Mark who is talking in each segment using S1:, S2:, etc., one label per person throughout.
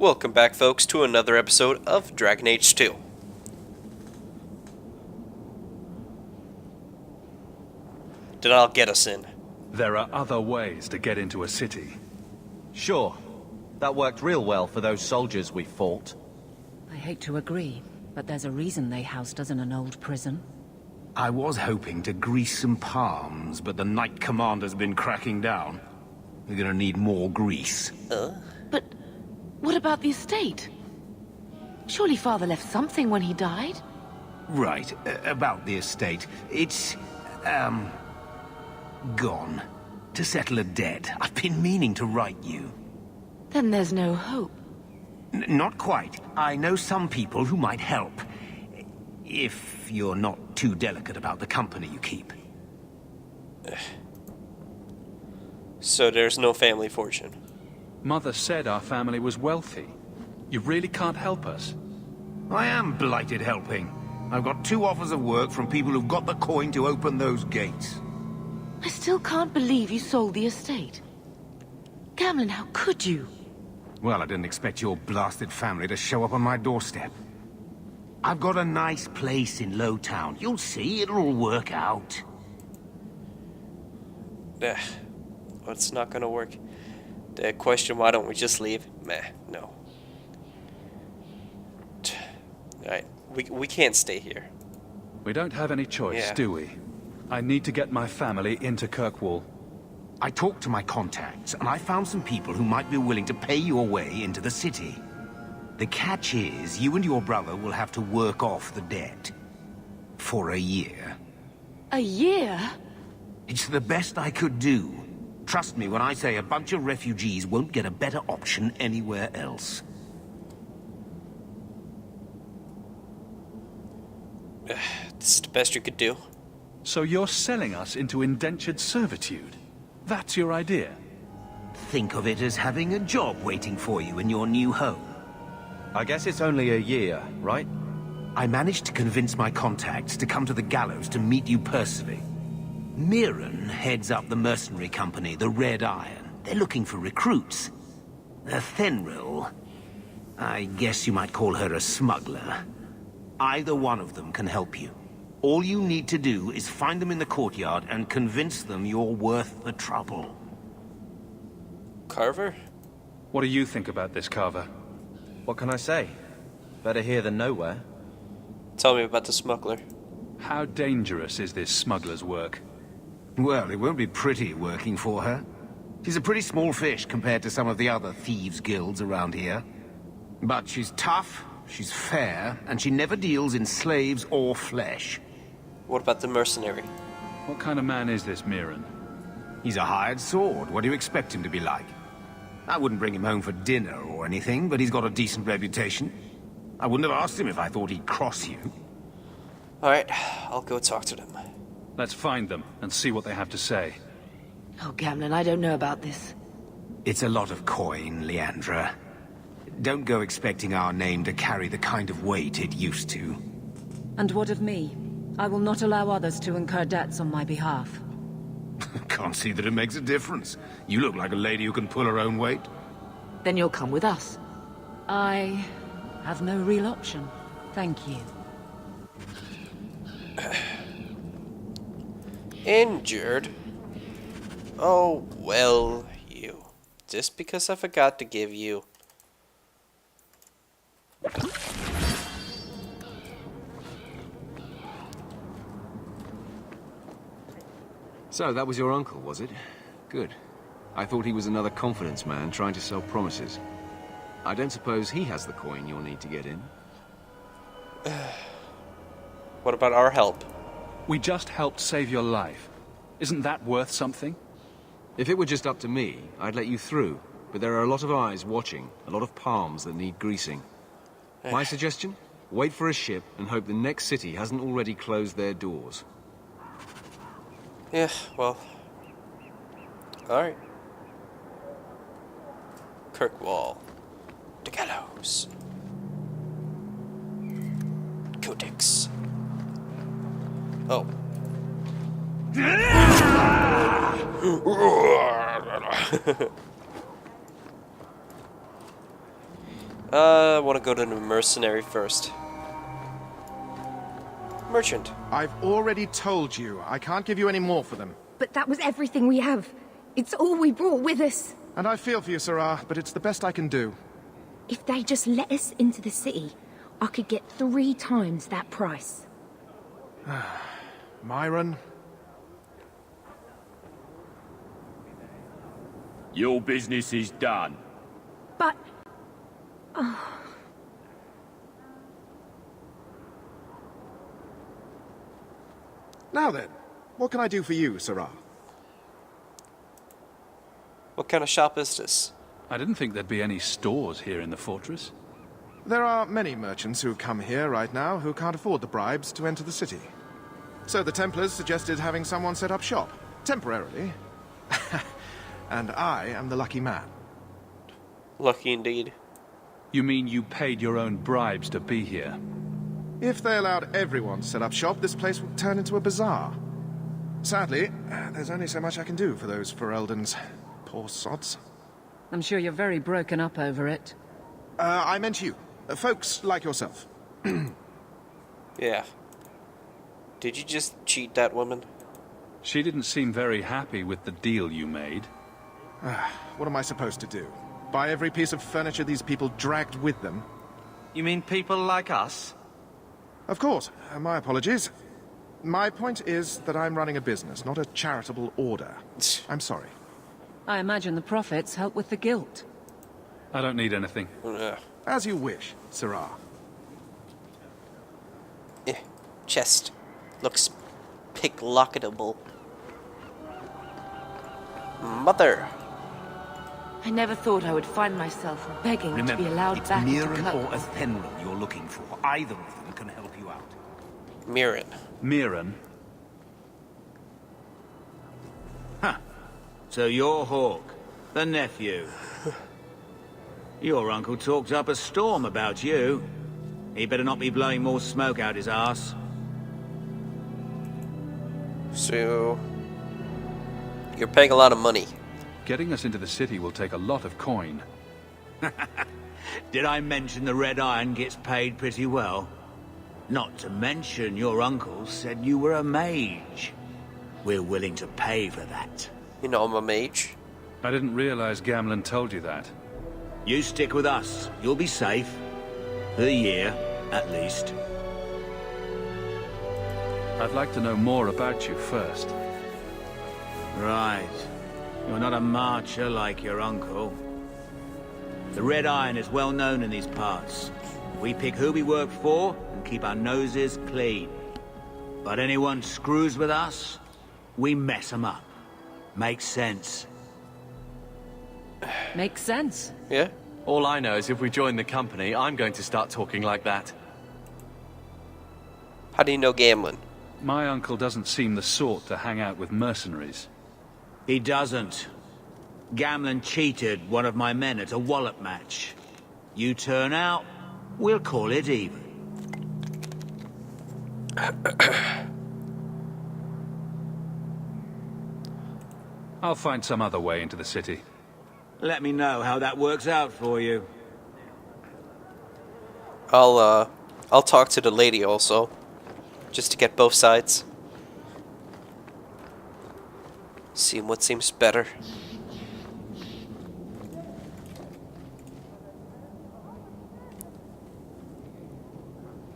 S1: Welcome back, folks, to another episode of Dragon Age 2. Did I get us in?
S2: There are other ways to get into a city.
S3: Sure. That worked real well for those soldiers we fought.
S4: I hate to agree, but there's a reason they housed us in an old prison.
S5: I was hoping to grease some palms, but the Knight Commander's been cracking down. We're gonna need more grease.
S6: But what about the estate? Surely Father left something when he died?
S5: Right, about the estate. It's, gone. To settle a debt. I've been meaning to write you.
S6: Then there's no hope.
S5: Not quite. I know some people who might help. If you're not too delicate about the company you keep.
S1: So there's no family fortune.
S2: Mother said our family was wealthy. You really can't help us.
S5: I am blighted helping. I've got 2 offers of work from people who've got the coin to open those gates.
S6: I still can't believe you sold the estate. Gamlin, how could you?
S5: Well, I didn't expect your blasted family to show up on my doorstep. I've got a nice place in Lowtown. You'll see, it'll all work out.
S1: It's not gonna work. The question, why don't we just leave? Meh, no. Alright, we can't stay here.
S2: We don't have any choice,
S1: Yeah.
S2: do we? I need to get my family into Kirkwall.
S5: I talked to my contacts, and I found some people who might be willing to pay your way into the city. The catch is, you and your brother will have to work off the debt. For a year.
S6: A year?
S5: It's the best I could do. Trust me when I say a bunch of refugees won't get a better option anywhere else.
S1: This is the best you could do.
S2: So you're selling us into indentured servitude? That's your idea?
S5: Think of it as having a job waiting for you in your new home.
S3: I guess it's only a year, right?
S5: I managed to convince my contacts to come to the gallows to meet you personally. Mirren heads up the mercenary company, the Red Iron. They're looking for recruits. Fenrir, I guess you might call her a smuggler. Either one of them can help you. All you need to do is find them in the courtyard and convince them you're worth the trouble.
S1: Carver?
S2: What do you think about this, Carver?
S3: What can I say? Better here than nowhere.
S1: Tell me about the smuggler.
S2: How dangerous is this smuggler's work?
S5: Well, it won't be pretty working for her. She's a pretty small fish compared to some of the other thieves' guilds around here. But she's tough, she's fair, and she never deals in slaves or flesh.
S1: What about the mercenary?
S2: What kind of man is this Mirren?
S5: He's a hired sword. What do you expect him to be like? I wouldn't bring him home for dinner or anything, but he's got a decent reputation. I wouldn't have asked him if I thought he'd cross you.
S1: Alright, I'll go talk to them.
S2: Let's find them and see what they have to say.
S6: Oh, Gamlin, I don't know about this.
S5: It's a lot of coin, Leandra. Don't go expecting our name to carry the kind of weight it used to.
S4: And what of me? I will not allow others to incur debts on my behalf.
S5: Can't see that it makes a difference. You look like a lady who can pull her own weight.
S6: Then you'll come with us.
S4: I have no real option. Thank you.
S1: Injured? Oh, well, you. Just because I forgot to give you.
S7: So, that was your uncle, was it? Good. I thought he was another confidence man trying to sell promises. I don't suppose he has the coin you'll need to get in.
S1: What about our help?
S2: We just helped save your life. Isn't that worth something?
S7: If it were just up to me, I'd let you through. But there are a lot of eyes watching, a lot of palms that need greasing. My suggestion? Wait for a ship and hope the next city hasn't already closed their doors.
S1: Yeah, well. Alright. Kirkwall. The gallows. Codex. Oh. I want to go to the mercenary first. Merchant.
S8: I've already told you, I can't give you any more for them.
S9: But that was everything we have. It's all we brought with us.
S8: And I feel for you, Sarah, but it's the best I can do.
S9: If they just let us into the city, I could get 3 times that price.
S8: Myron?
S10: Your business is done.
S9: But...
S8: Now then, what can I do for you, Sarah?
S1: What kind of shop is this?
S2: I didn't think there'd be any stores here in the fortress.
S8: There are many merchants who come here right now who can't afford the bribes to enter the city. So the Templars suggested having someone set up shop, temporarily. And I am the lucky man.
S1: Lucky indeed.
S2: You mean you paid your own bribes to be here?
S8: If they allowed everyone to set up shop, this place would turn into a bazaar. Sadly, there's only so much I can do for those Fereldans. Poor sods.
S4: I'm sure you're very broken up over it.
S8: I meant you. Folks like yourself.
S1: Yeah. Did you just cheat that woman?
S2: She didn't seem very happy with the deal you made.
S8: What am I supposed to do? Buy every piece of furniture these people dragged with them?
S3: You mean people like us?
S8: Of course. My apologies. My point is that I'm running a business, not a charitable order. I'm sorry.
S4: I imagine the profits help with the guilt.
S2: I don't need anything.
S8: As you wish, Sarah.
S1: Chest. Looks picklocketable. Mother.
S6: I never thought I would find myself begging to
S5: Remember,
S6: be allowed
S5: it's
S6: back into
S5: Mirren or
S6: Kirkwall.
S5: Athenril you're looking for. Either of them can help you out.
S1: Mirren.
S2: Mirren?
S11: So you're Hawk, the nephew. Your uncle talked up a storm about you. He better not be blowing more smoke out his arse.
S1: So... you're paying a lot of money.
S2: Getting us into the city will take a lot of coin.
S11: Did I mention the Red Iron gets paid pretty well? Not to mention your uncle said you were a mage. We're willing to pay for that.
S1: You know I'm a mage.
S2: I didn't realize Gamlen told you that.
S11: You stick with us. You'll be safe. For a year, at least.
S2: I'd like to know more about you first.
S11: Right. You're not a marcher like your uncle. The Red Iron is well known in these parts. We pick who we work for and keep our noses clean. But anyone screws with us, we mess them up. Makes sense.
S4: Makes sense.
S1: Yeah?
S3: All I know is if we join the company, I'm going to start talking like that.
S1: How do you know Gamlen?
S2: My uncle doesn't seem the sort to hang out with mercenaries.
S11: He doesn't. Gamlen cheated one of my men at a wallop match. You turn out, we'll call it even.
S2: I'll find some other way into the city.
S11: Let me know how that works out for you.
S1: I'll talk to the lady also. Just to get both sides. See what seems better.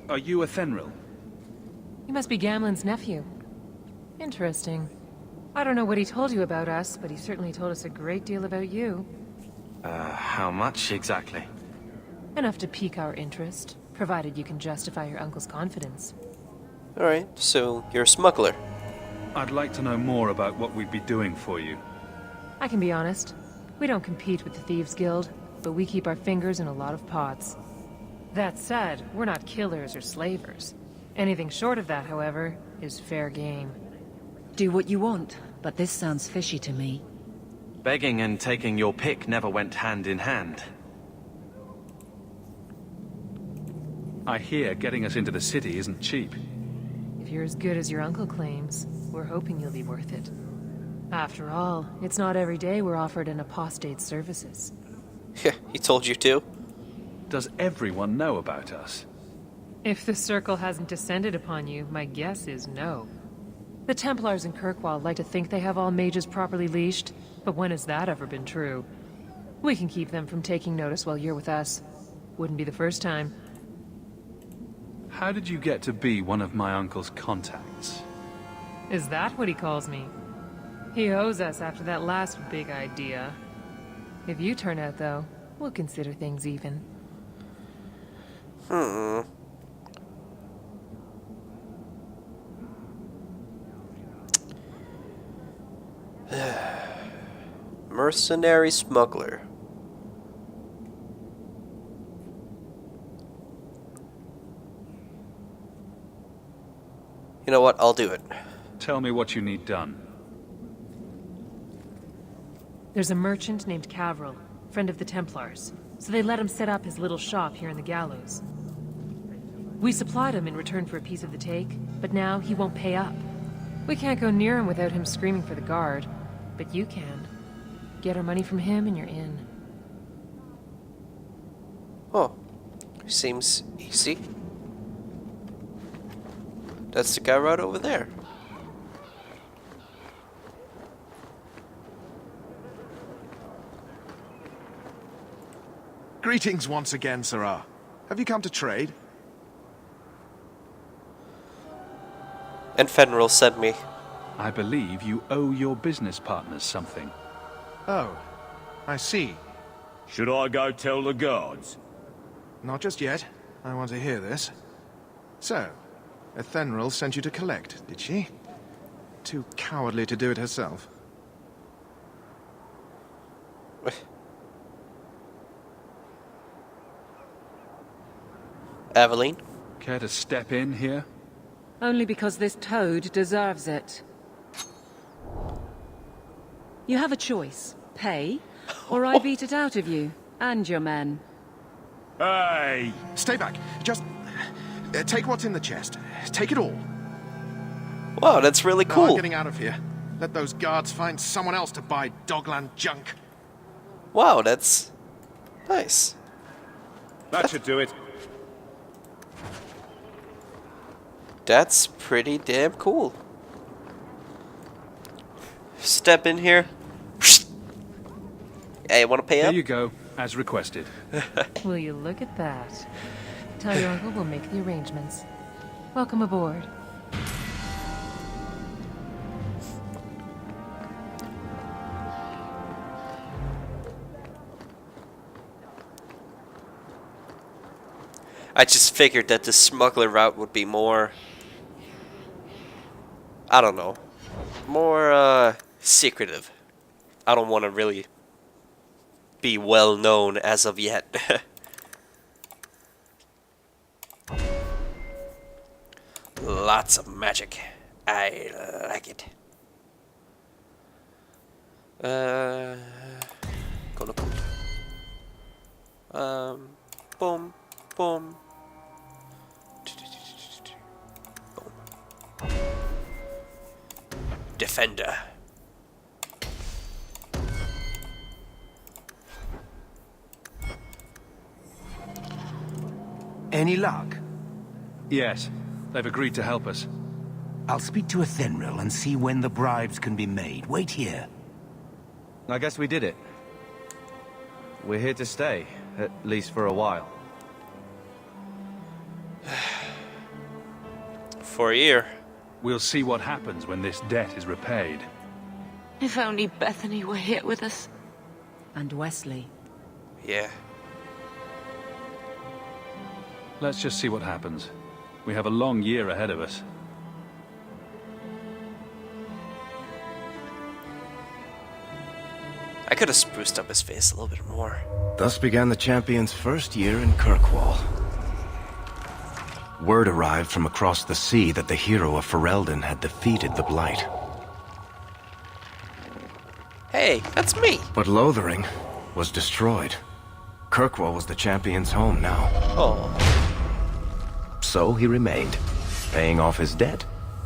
S2: Are you Athenril?
S12: You must be Gamlen's nephew. Interesting. I don't know what he told you about us, but he certainly told us a great deal about you.
S3: How much exactly?
S12: Enough to pique our interest, provided you can justify your uncle's confidence.
S1: Alright, so you're a smuggler.
S2: I'd like to know more about what we'd be doing for you.
S12: I can be honest. We don't compete with the Thieves Guild, but we keep our fingers in a lot of pots. That said, we're not killers or slavers. Anything short of that, however, is fair game.
S4: Do what you want, but this sounds fishy to me.
S3: Begging and taking your pick never went hand in hand.
S2: I hear getting us into the city isn't cheap.
S12: If you're as good as your uncle claims, we're hoping you'll be worth it. After all, it's not every day we're offered an apostate's services.
S1: He told you to?
S2: Does everyone know about us?
S12: If the Circle hasn't descended upon you, my guess is no. The Templars in Kirkwall like to think they have all mages properly leashed, but when has that ever been true? We can keep them from taking notice while you're with us. Wouldn't be the first time.
S2: How did you get to be one of my uncle's contacts?
S12: Is that what he calls me? He owes us after that last big idea. If you turn out, though, we'll consider things even.
S1: Mercenary smuggler. You know what? I'll do it.
S2: Tell me what you need done.
S12: There's a merchant named Cavrill, friend of the Templars, so they let him set up his little shop here in the Gallows. We supplied him in return for a piece of the take, but now he won't pay up. We can't go near him without him screaming for the guard, but you can. Get our money from him and you're in.
S1: Oh, seems easy. That's the guy right over there.
S8: Greetings once again, Sirrah. Have you come to trade?
S1: And Fenrir sent me.
S2: I believe you owe your business partners something.
S8: Oh, I see.
S10: Should I go tell the guards?
S8: Not just yet. I want to hear this. So, Ethenril sent you to collect, did she? Too cowardly to do it herself.
S1: Aveline?
S2: Care to step in here?
S4: Only because this toad deserves it. You have a choice. Pay, or I beat it out of you, and your men.
S10: Hey!
S8: Stay back. Just take what's in the chest. Take it all.
S1: Wow, that's really
S8: No,
S1: cool.
S8: I'm getting out of here. Let those guards find someone else to buy Dogland junk.
S1: Wow, that's nice.
S10: That should do it.
S1: That's pretty damn cool. Step in here. Hey, wanna pay
S2: Here
S1: up?
S2: you go, as requested.
S12: Will you look at that? Tell your uncle we'll make the arrangements. Welcome aboard.
S1: I just figured that the smuggler route would be more, I don't know, more secretive. I don't want to really be well known as of yet. Lots of magic. I like it. Gonna put boom, boom. Boom. Defender.
S5: Any luck?
S2: Yes, they've agreed to help us.
S5: I'll speak to Ethenril and see when the bribes can be made. Wait here.
S3: I guess we did it. We're here to stay, at least for a while.
S1: For a year.
S2: We'll see what happens when this debt is repaid.
S6: If only Bethany were here with us.
S4: And Wesley.
S1: Yeah.
S2: Let's just see what happens. We have a long year ahead of us.
S1: I could have spruced up his face a little bit more.
S13: Thus began the champion's first year in Kirkwall. Word arrived from across the sea that the hero of Ferelden had defeated the Blight.
S1: Hey, that's me!
S13: But Lothering was destroyed. Kirkwall was the champion's home now.
S1: Oh.
S13: So he remained, paying off his debt,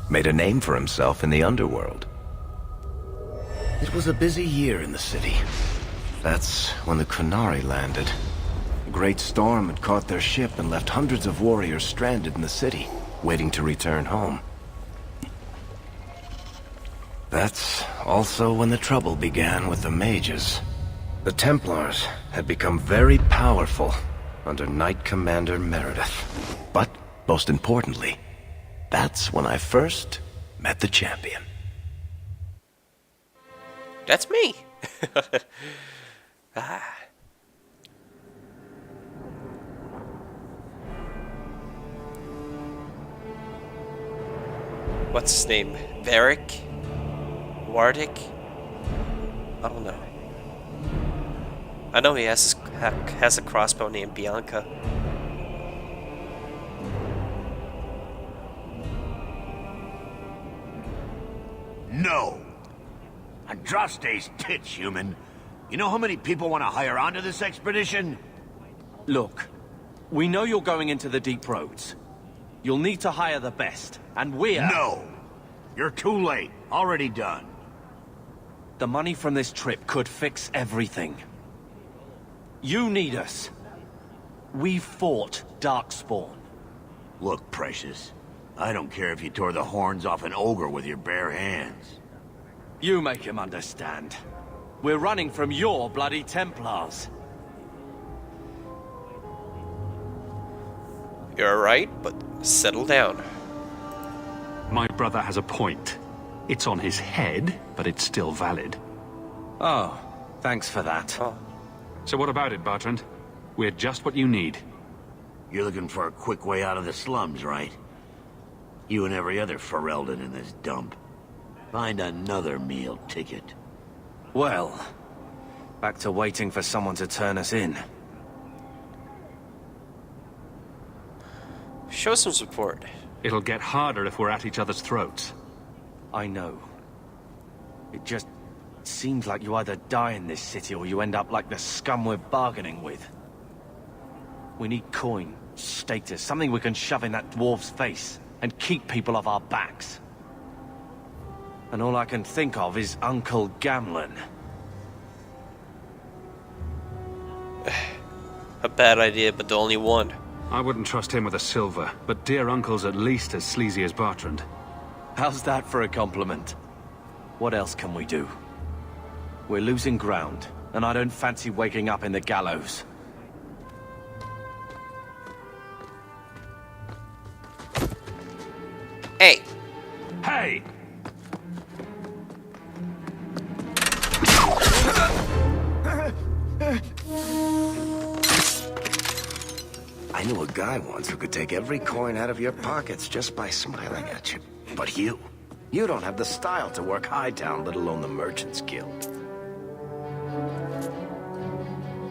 S13: made a name for himself in the underworld. It was a busy year in the city. That's when the Qunari landed. great storm had caught their ship and left hundreds of warriors stranded in the city, waiting to return home. That's also when the trouble began with the mages. The Templars had become very powerful under Knight Commander Meredith. But, most importantly, that's when I first met the champion.
S1: That's me! Ah. What's his name? Varric? Wardick? I don't know. I know he has a crossbow named Bianca.
S14: No! Andraste's tits, human. You know how many people want to hire onto this expedition?
S15: Look, we know you're going into the deep roads. You'll need to hire the best, and we're...
S14: No! You're too late. Already done.
S15: The money from this trip could fix everything. You need us. We fought Darkspawn.
S14: Look, Precious. I don't care if you tore the horns off an ogre with your bare hands.
S15: You make him understand. We're running from your bloody Templars.
S1: You're right, but settle down.
S2: My brother has a point. It's on his head, but it's still valid.
S15: Oh, thanks for that.
S1: Oh.
S2: So what about it, Bertrand? We're just what you need.
S14: You're looking for a quick way out of the slums, right? You and every other Ferelden in this dump. Find another meal ticket.
S15: Well, back to waiting for someone to turn us in.
S1: Show some support.
S2: It'll get harder if we're at each other's throats.
S15: I know. It just seems like you either die in this city or you end up like the scum we're bargaining with. We need coin, status, something we can shove in that dwarf's face and keep people off our backs. And all I can think of is Uncle Gamlen.
S1: A bad idea, but the only one.
S2: I wouldn't trust him with a silver, but dear uncle's at least as sleazy as Bertrand.
S15: How's that for a compliment? What else can we do? We're losing ground, and I don't fancy waking up in the gallows.
S1: Hey!
S2: Hey!
S13: I knew a guy once who could take every coin out of your pockets just by smiling at you. But you don't have the style to work Hightown, let alone the Merchants Guild.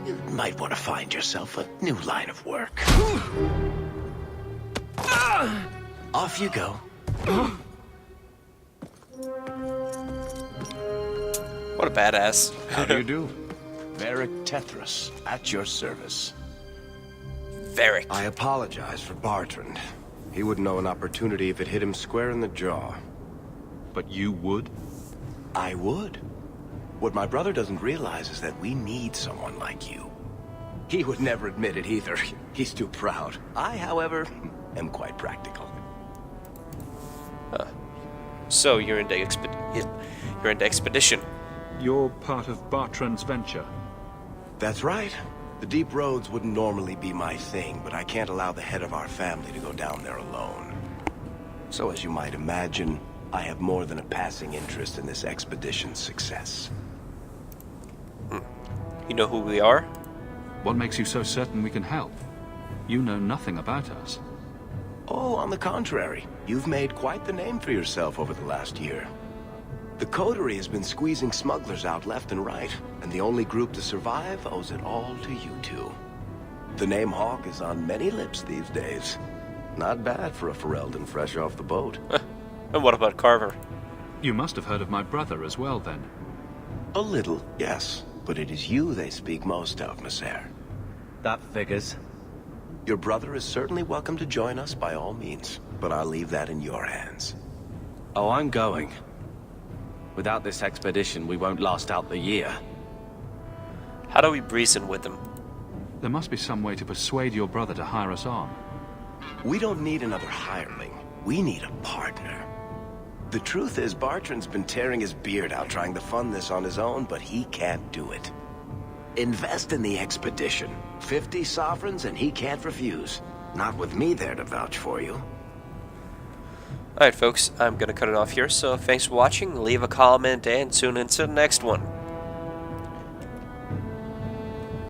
S13: You might want to find yourself a new line of work. Off you go.
S1: What a badass.
S13: How do you do? Varric Tethras, at your service.
S1: Varric.
S13: I apologize for Bertrand. He wouldn't know an opportunity if it hit him square in the jaw.
S2: But you would?
S13: I would. What my brother doesn't realize is that we need someone like you. He would never admit it either. He's too proud. I, however, am quite practical.
S1: So you're in the expedition.
S2: You're part of Bertrand's venture.
S13: That's right. The deep roads wouldn't normally be my thing, but I can't allow the head of our family to go down there alone. So as you might imagine, I have more than a passing interest in this expedition's success.
S1: You know who we are?
S2: What makes you so certain we can help? You know nothing about us.
S13: Oh, on the contrary. You've made quite the name for yourself over the last year. The Coterie has been squeezing smugglers out left and right, and the only group to survive owes it all to you two. The name Hawk is on many lips these days. Not bad for a Ferelden fresh off the boat.
S1: And what about Carver?
S2: You must have heard of my brother as well, then.
S13: A little, yes. But it is you they speak most of, Messer.
S15: That figures.
S13: Your brother is certainly welcome to join us by all means, but I'll leave that in your hands.
S15: Oh, I'm going. Without this expedition, we won't last out the year.
S1: How do we reason with them?
S2: There must be some way to persuade your brother to hire us on.
S13: We don't need another hireling. We need a partner. The truth is, Bartrand's been tearing his beard out trying to fund this on his own, but he can't do it. Invest in the expedition. 50 sovereigns and he can't refuse. Not with me there to vouch for you.
S1: Alright folks, I'm gonna cut it off here, so thanks for watching, leave a comment and tune into the next one.